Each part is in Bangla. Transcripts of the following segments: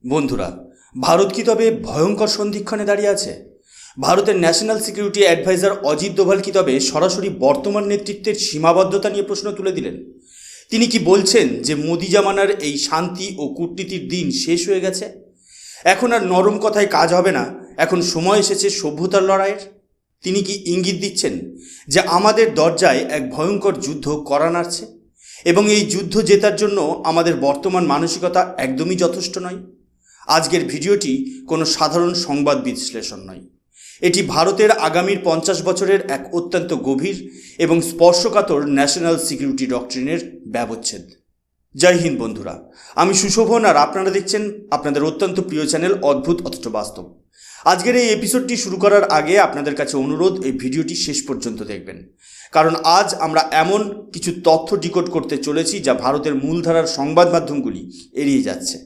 বন্ধুরা, ভারত কি তবে ভয়ঙ্কর সন্ধিক্ষণে দাঁড়িয়ে আছে? ভারতের national security adviser Ajit Doval কি তবে সরাসরি বর্তমান নেতৃত্বের সীমাবদ্ধতা নিয়ে প্রশ্ন তুলে দিলেন? তিনি কি বলছেন যে মোদি জামানার এই শান্তি ও কূটনীতির দিন শেষ হয়ে গেছে? এখন আর নরম কথায় কাজ হবে না, এখন সময় এসেছে সভ্যতার লড়াইয়ের? তিনি কি ইঙ্গিত দিচ্ছেন যে আমাদের দরজায় এক ভয়ঙ্কর যুদ্ধ করা নাড়ছে এবং এই যুদ্ধ জেতার জন্য আমাদের বর্তমান মানসিকতা একদমই যথেষ্ট নয়? আজকের ভিডিওটি কোনো সাধারণ সংবাদ বিশ্লেষণ নয়, এটি ভারতের আগামীর 50 বছরের এক অত্যন্ত গভীর এবং স্পর্শকাতর ন্যাশনাল সিকিউরিটি ডক্ট্রিনের ব্যবচ্ছেদ। জয় হিন্দ বন্ধুরা, আমি সুশোভন আর আপনারা দেখছেন আপনাদের অত্যন্ত প্রিয় চ্যানেল অদ্ভুত অথচ বাস্তব। আজকের এই এপিসোডটি শুরু করার আগে আপনাদের কাছে অনুরোধ, এই ভিডিওটি শেষ পর্যন্ত দেখবেন, কারণ আজ আমরা এমন কিছু তথ্য ডিকোড করতে চলেছি যা ভারতের মূলধারার সংবাদ মাধ্যমগুলি এড়িয়ে যাচ্ছে।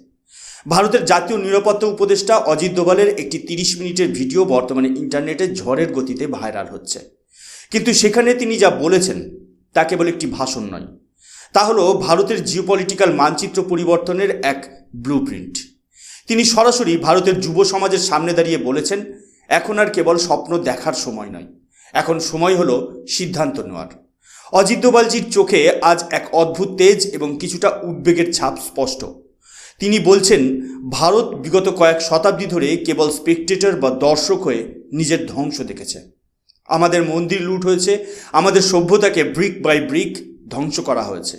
ভারতের জাতীয় নিরাপত্তা উপদেষ্টা অজিত দোভালের একটি 30 মিনিটের ভিডিও বর্তমানে ইন্টারনেটে ঝড়ের গতিতে ভাইরাল হচ্ছে, কিন্তু সেখানে তিনি যা বলেছেন তা কেবল একটি ভাষণ নয়, তা হলো ভারতের জিওপলিটিক্যাল মানচিত্র পরিবর্তনের এক ব্লুপ্রিন্ট। তিনি সরাসরি ভারতের যুব সমাজের সামনে দাঁড়িয়ে বলেছেন, এখন আর কেবল স্বপ্ন দেখার সময় নয়, এখন সময় হলো সিদ্ধান্ত নেওয়ার। অজিত দোভালজির চোখে আজ এক অদ্ভুত তেজ এবং কিছুটা উদ্বেগের ছাপ স্পষ্ট। তিনি বলছেন, ভারত বিগত কয়েক শতাব্দী ধরে কেবল স্পেকটেটর বা দর্শক হয়ে নিজের ধ্বংস দেখেছে। আমাদের মন্দির লুট হয়েছে, আমাদের সভ্যতাকে ব্রিক বাই ব্রিক ধ্বংস করা হয়েছে,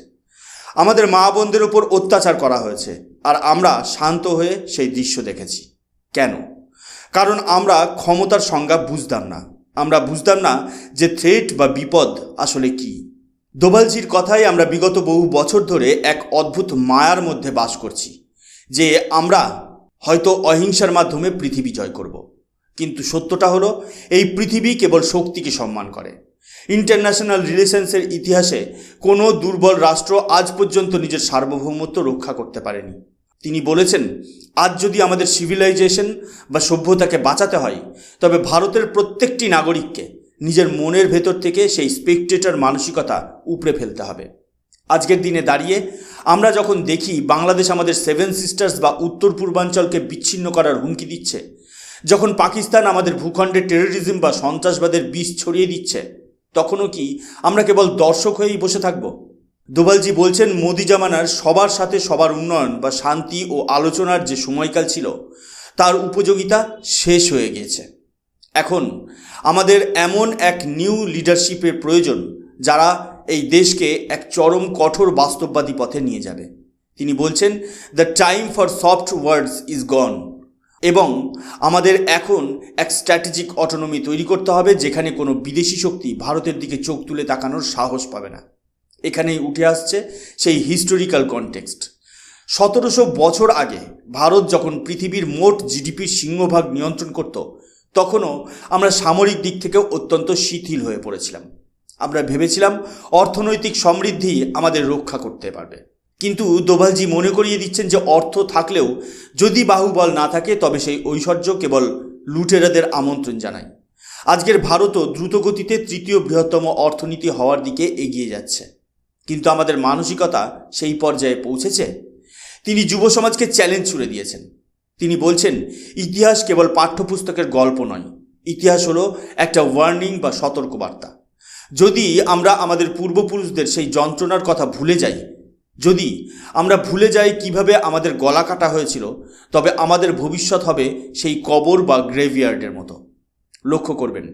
আমাদের মা বোনদের উপর অত্যাচার করা হয়েছে, আর আমরা শান্ত হয়ে সেই দৃশ্য দেখেছি। কেন? কারণ আমরা ক্ষমতার সংজ্ঞা বুঝতাম না। আমরা বুঝতাম না যে থ্রেট বা বিপদ আসলে কি। দোভালজির কথায় আমরা বিগত বহু বছর ধরে এক অদ্ভুত মায়ার মধ্যে বাস করছি, যে আমরা হয়তো অহিংসার মাধ্যমে পৃথিবী জয় করব, কিন্তু সত্যটা হলো এই পৃথিবী কেবল শক্তিকে সম্মান করে। ইন্টারন্যাশনাল রিলেশনসের ইতিহাসে কোনো দুর্বল রাষ্ট্র আজ পর্যন্ত নিজের সার্বভৌমত্ব রক্ষা করতে পারেনি। তিনি বলেছেন, আজ যদি আমাদের সিভিলাইজেশন বা সভ্যতাকে বাঁচাতে হয়, তবে ভারতের প্রত্যেকটি নাগরিককে নিজের মনের ভেতর থেকে সেই স্পেকটেটর মানসিকতা উপড়ে ফেলতে হবে। আজকের দিনে দাঁড়িয়ে আমরা যখন দেখি বাংলাদেশ আমাদের 7 সিস্টার্স বা উত্তর পূর্বাঞ্চলকে বিচ্ছিন্ন করার হুমকি দিচ্ছে, যখন পাকিস্তান আমাদের ভূখণ্ডে টেরোরিজম বা সন্ত্রাসবাদের বিষ ছড়িয়ে দিচ্ছে, তখনও কি আমরা কেবল দর্শক হয়েই বসে থাকব? দোভালজি বলছেন, মোদি জামানার সবার সাথে সবার উন্নয়ন বা শান্তি ও আলোচনার যে সময়কাল ছিল, তার উপযোগিতা শেষ হয়ে গিয়েছে। এখন আমাদের এমন এক নিউ লিডারশিপের প্রয়োজন যারা এই দেশকে এক চরম কঠোর বাস্তববাদী পথে নিয়ে যাবে। তিনি বলছেন, the time for soft words is গন, এবং আমাদের এখন এক স্ট্র্যাটেজিক অটোনমি তৈরি করতে হবে, যেখানে কোনো বিদেশি শক্তি ভারতের দিকে চোখ তুলে তাকানোর সাহস পাবে না। এখানেই উঠে আসছে সেই হিস্টোরিক্যাল কনটেক্সট। 1700 বছর আগে ভারত যখন পৃথিবীর মোট জিডিপির সিংহভাগ নিয়ন্ত্রণ করত, তখনও আমরা সামরিক দিক থেকেও অত্যন্ত শিথিল হয়ে পড়েছিলাম। আমরা ভেবেছিলাম অর্থনৈতিক সমৃদ্ধি আমাদের রক্ষা করতে পারবে, কিন্তু দোভালজি মনে করিয়ে দিচ্ছেন যে অর্থ থাকলেও যদি বাহুবল না থাকে, তবে সেই ঐশ্বর্য কেবল লুটেরাদের আমন্ত্রণ জানায়। আজকের ভারতও দ্রুতগতিতে 3য় বৃহত্তম অর্থনীতি হওয়ার দিকে এগিয়ে যাচ্ছে, কিন্তু আমাদের মানসিকতা সেই পর্যায়ে পৌঁছেছে? তিনি যুব সমাজকে চ্যালেঞ্জ ছুড়ে দিয়েছেন। তিনি বলছেন, ইতিহাস কেবল পাঠ্যপুস্তকের গল্প নয়, ইতিহাস হলো একটা ওয়ার্নিং বা সতর্কবার্তা। যদি আমরা আমাদের পূর্বপুরুষদের সেই যন্ত্রণার কথা ভুলে যাই, যদি আমরা ভুলে যাই কিভাবে আমাদের গলা কাটা হয়েছিল, তবে আমাদের ভবিষ্যৎ হবে সেই কবর বা গ্রেভিয়ার্ডের মতো। লক্ষ্য করবেন,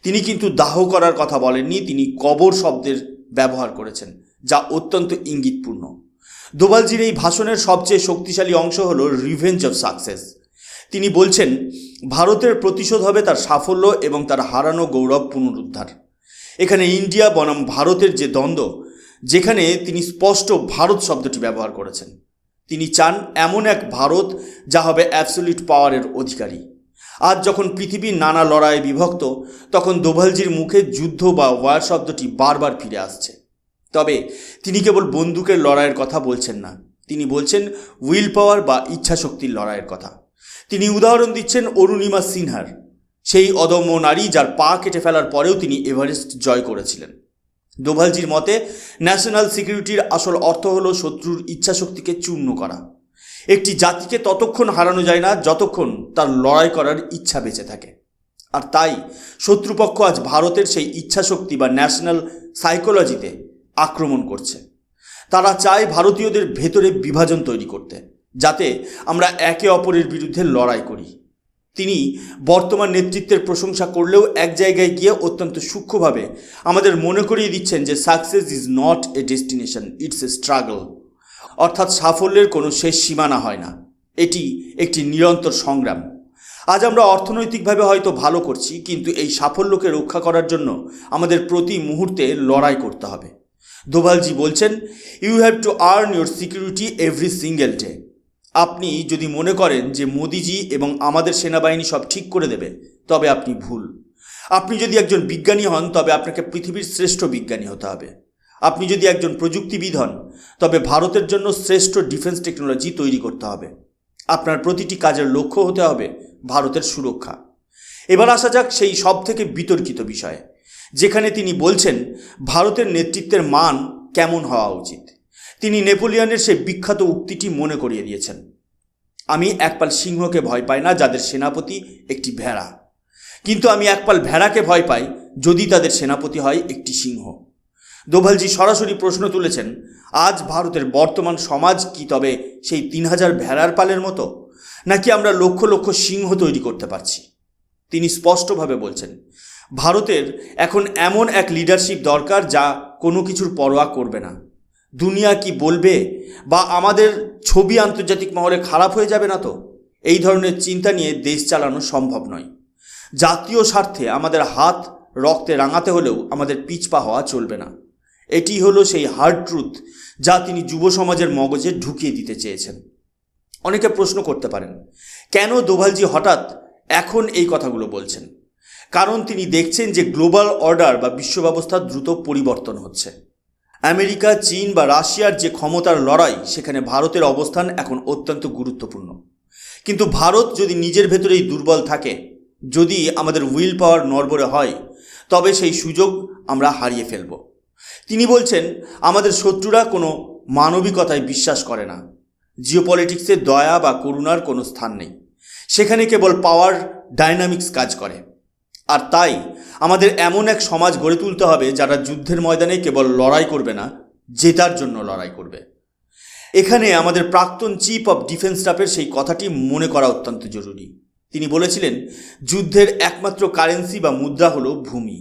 তিনি কিন্তু দাহ করার কথা বলেননি, তিনি কবর শব্দের ব্যবহার করেছেন, যা অত্যন্ত ইঙ্গিতপূর্ণ। দোভালজির এই ভাষণের সবচেয়ে শক্তিশালী অংশ হলো রিভেঞ্জ অফ সাকসেস। তিনি বলছেন, ভারতের প্রতিশোধ হবে তার সাফল্য এবং তার হারানো গৌরব পুনরুদ্ধার। এখানে ইন্ডিয়া বনাম ভারতের যে দ্বন্দ্ব, যেখানে তিনি স্পষ্ট ভারত শব্দটি ব্যবহার করেছেন। তিনি চান এমন এক ভারত যা হবে অ্যাবসলিউট পাওয়ারের অধিকারী। আজ যখন পৃথিবীর নানা লড়াইয়ে বিভক্ত, তখন দোভালজির মুখে যুদ্ধ বা ওয়ার শব্দটি বারবার ফিরে আসছে। তবে তিনি কেবল বন্দুকের লড়াইয়ের কথা বলছেন না, তিনি বলছেন উইল পাওয়ার বা ইচ্ছাশক্তির লড়াইয়ের কথা। তিনি উদাহরণ দিচ্ছেন অরুণিমা সিনহার, সেই অদম্য নারী যার পা কেটে ফেলার পরেও তিনি এভারেস্ট জয় করেছিলেন। দোভালজির মতে ন্যাশনাল সিকিউরিটির আসল অর্থ হলো শত্রুর ইচ্ছাশক্তিকে চূর্ণ করা। একটি জাতিকে ততক্ষণ হারানো যায় না যতক্ষণ তার লড়াই করার ইচ্ছা বেঁচে থাকে। আর তাই শত্রুপক্ষ আজ ভারতের সেই ইচ্ছাশক্তি বা ন্যাশনাল সাইকোলজিতে আক্রমণ করছে। তারা চায় ভারতীয়দের ভেতরে বিভাজন তৈরি করতে, যাতে আমরা একে অপরের বিরুদ্ধে লড়াই করি। তিনি বর্তমান নেতৃত্বের প্রশংসা করলেও এক জায়গায় গিয়ে অত্যন্ত সূক্ষ্মভাবে আমাদের মনে করিয়ে দিচ্ছেন যে success is not a destination, it's a struggle. অর্থাৎ সাফল্যের কোনো শেষ সীমানা হয় না, এটি একটি নিরন্তর সংগ্রাম। আজ আমরা অর্থনৈতিকভাবে হয়তো ভালো করছি, কিন্তু এই সাফল্যকে রক্ষা করার জন্য আমাদের প্রতি মুহূর্তে লড়াই করতে হবে। দোভালজি বলছেন, you have to earn your security every single day. আপনি যদি মনে করেন যে মোদিজি এবং আমাদের সেনাবাহিনী সব ঠিক করে দেবে, তবে আপনি ভুল। আপনি যদি একজন বিজ্ঞানী হন, তবে আপনাকে পৃথিবীর শ্রেষ্ঠ বিজ্ঞানী হতে হবে। আপনি যদি একজন প্রযুক্তিবিদ হন, তবে ভারতের জন্য শ্রেষ্ঠ ডিফেন্স টেকনোলজি তৈরি করতে হবে। আপনার প্রতিটি কাজের লক্ষ্য হতে হবে ভারতের সুরক্ষা। এবার আসা যাক সেই সব থেকে বিতর্কিত বিষয়ে, যেখানে তিনি বলছেন ভারতের নেতৃত্বের মান কেমন হওয়া উচিত। তিনি নেপোলিয়নের সেই বিখ্যাত উক্তিটি মনে করিয়ে দিয়েছেন, আমি একপাল সিংহকে ভয় পাই না যাদের সেনাপতি একটি ভেড়া, কিন্তু আমি একপাল ভেড়াকে ভয় পাই যদি তাদের সেনাপতি হয় একটি সিংহ। দোভালজি সরাসরি প্রশ্ন তুলেছেন, আজ ভারতের বর্তমান সমাজ কি তবে সেই 3000 ভেড়ার পালের মতো, নাকি আমরা লক্ষ লক্ষ সিংহ তৈরি করতে পারছি? তিনি স্পষ্টভাবে বলছেন, ভারতের এখন এমন এক লিডারশিপ দরকার যা কোনো কিছুর পরোয়া করবে না। দুনিয়া কি বলবে বা আমাদের ছবি আন্তর্জাতিক মহলে খারাপ হয়ে যাবে না তো? এই ধরনের চিন্তা নিয়ে দেশ চালানো সম্ভব নয়। জাতীয় স্বার্থে আমাদের হাত রক্তে রাঙাতে হলেও আমাদের পিছপা হওয়া চলবে না। এটি হলো সেই হার্ড ট্রুথ যা তিনি যুব সমাজের মগজে ঢুকিয়ে দিতে চেয়েছেন। অনেকে প্রশ্ন করতে পারেন, কেন দোভালজি হঠাৎ এখন এই কথাগুলো বলছেন? কারণ তিনি দেখছেন যে গ্লোবাল অর্ডার বা বিশ্ব ব্যবস্থা দ্রুত পরিবর্তন হচ্ছে। আমেরিকা, চীন বা রাশিয়ার যে ক্ষমতার লড়াই, সেখানে ভারতের অবস্থান এখন অত্যন্ত গুরুত্বপূর্ণ। কিন্তু ভারত যদি নিজের ভেতরেই দুর্বল থাকে, যদি আমাদের উইল পাওয়ার নড়বড়ে হয়, তবে সেই সুযোগ আমরা হারিয়ে ফেলব। তিনি বলছেন, আমাদের শত্রুরা কোনো মানবিকতায় বিশ্বাস করে না। জিওপলিটিক্সে দয়া বা করুণার কোনো স্থান নেই, সেখানে কেবল পাওয়ার ডাইনামিক্স কাজ করে। আর তাই আমাদের এমন এক সমাজ গড়ে তুলতে হবে যারা যুদ্ধের ময়দানে কেবল লড়াই করবে না, জেতার জন্য লড়াই করবে। এখানে আমাদের প্রাক্তন চিফ অফ ডিফেন্স স্টাফের সেই কথাটি মনে করা অত্যন্ত জরুরি। তিনি বলেছিলেন, যুদ্ধের একমাত্র কারেন্সি বা মুদ্রা হলো ভূমি।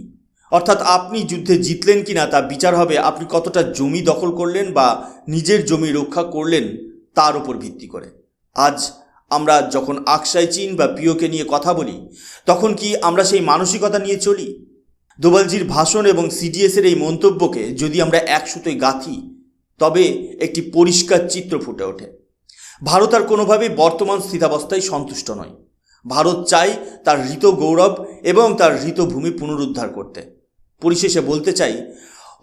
অর্থাৎ আপনি যুদ্ধে জিতলেন কিনা তা বিচার হবে আপনি কতটা জমি দখল করলেন বা নিজের জমি রক্ষা করলেন তার উপর ভিত্তি করে। আজ আমরা যখন আকসাই চীন বা পিওকে নিয়ে কথা বলি, তখন কি আমরা সেই মানসিকতা নিয়ে চলি? দোভালজির ভাষণ এবং সিডিএসের এই মন্তব্যকে যদি আমরা এক সুতোয় গাঁথি, তবে একটি পরিষ্কার চিত্র ফুটে ওঠে। ভারত আর কোনোভাবেই বর্তমান স্থিতাবস্থায় সন্তুষ্ট নয়। ভারত চাই তার হৃত গৌরব এবং তার হৃত ভূমি পুনরুদ্ধার করতে। পরিশেষে বলতে চাই,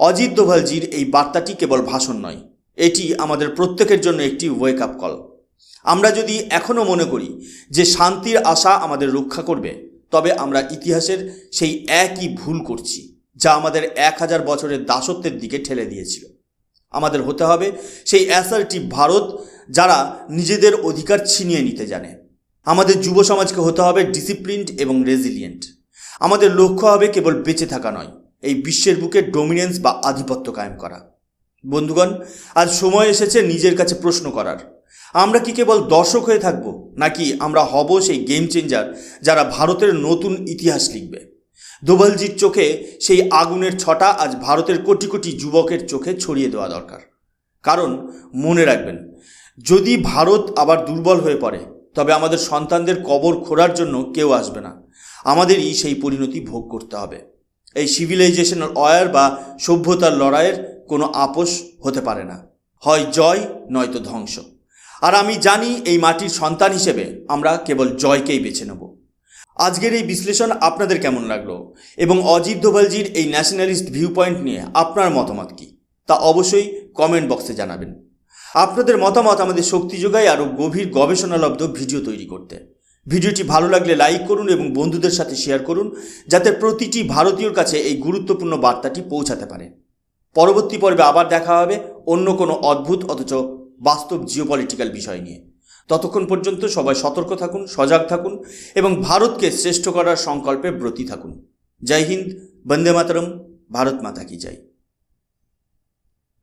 অজিত দোভালজির এই বার্তাটি কেবল ভাষণ নয়, এটি আমাদের প্রত্যেকের জন্য একটি ওয়েক আপ কল। আমরা যদি এখনও মনে করি যে শান্তির আশা আমাদের রক্ষা করবে, তবে আমরা ইতিহাসের সেই একই ভুল করছি যা আমাদের 1000 বছরের দাসত্বের দিকে ঠেলে দিয়েছিল। আমাদের হতে হবে সেই অ্যাসার্টিভ ভারত যারা নিজেদের অধিকার ছিনিয়ে নিতে জানে। আমাদের যুব সমাজকে হতে হবে ডিসিপ্লিনড এবং রেজিলিয়েন্ট। আমাদের লক্ষ্য হবে কেবল বেঁচে থাকা নয়, এই বিশ্বের বুকে ডমিনেন্স বা আধিপত্য কায়েম করা। বন্ধুগণ, আজ সময় এসেছে নিজের কাছে প্রশ্ন করার, আমরা কি কেবল দর্শক হয়ে থাকব, নাকি আমরা হব সেই গেম চেঞ্জার যারা ভারতের নতুন ইতিহাস লিখবে? দোভালজির চোখে সেই আগুনের ছটা আজ ভারতের কোটি কোটি যুবকের চোখে ছড়িয়ে দেওয়া দরকার। কারণ মনে রাখবেন, যদি ভারত আবার দুর্বল হয়ে পড়ে, তবে আমাদের সন্তানদের কবর খোঁড়ার জন্য কেউ আসবে না। আমাদেরই সেই পরিণতি ভোগ করতে হবে। এই সিভিলাইজেশনাল ওয়ার বা সভ্যতার লড়াইয়ের কোনো আপোষ হতে পারে না, হয় জয় নয়তো ধ্বংস। আর আমি জানি এই মাটির সন্তান হিসেবে আমরা কেবল জয়কেই বেছে নেব। আজকের এই বিশ্লেষণ আপনাদের কেমন লাগলো এবং অজিত দোভালজির এই ন্যাশনালিস্ট ভিউ পয়েন্ট নিয়ে আপনার মতামত কী, তা অবশ্যই কমেন্ট বক্সে জানাবেন। আপনাদের মতামত আমাদের শক্তি যোগায় আরও গভীর গবেষণালব্ধ ভিডিও তৈরি করতে। ভিডিওটি ভালো লাগলে লাইক করুন এবং বন্ধুদের সাথে শেয়ার করুন, যাতে প্রতিটি ভারতীয়র কাছে এই গুরুত্বপূর্ণ বার্তাটি পৌঁছাতে পারে। পরবর্তী পর্বে আবার দেখা হবে অন্য কোনো অদ্ভুত অথচ বাস্তব জিওপলিটিক্যাল বিষয় নিয়ে। ততক্ষণ পর্যন্ত সবাই সতর্ক থাকুন, সজাগ থাকুন এবং ভারতকে শ্রেষ্ঠ করার সংকল্পে ব্রতী থাকুন। জয় হিন্দ, বন্দে মাতরম, ভারত মাতা কি জয়।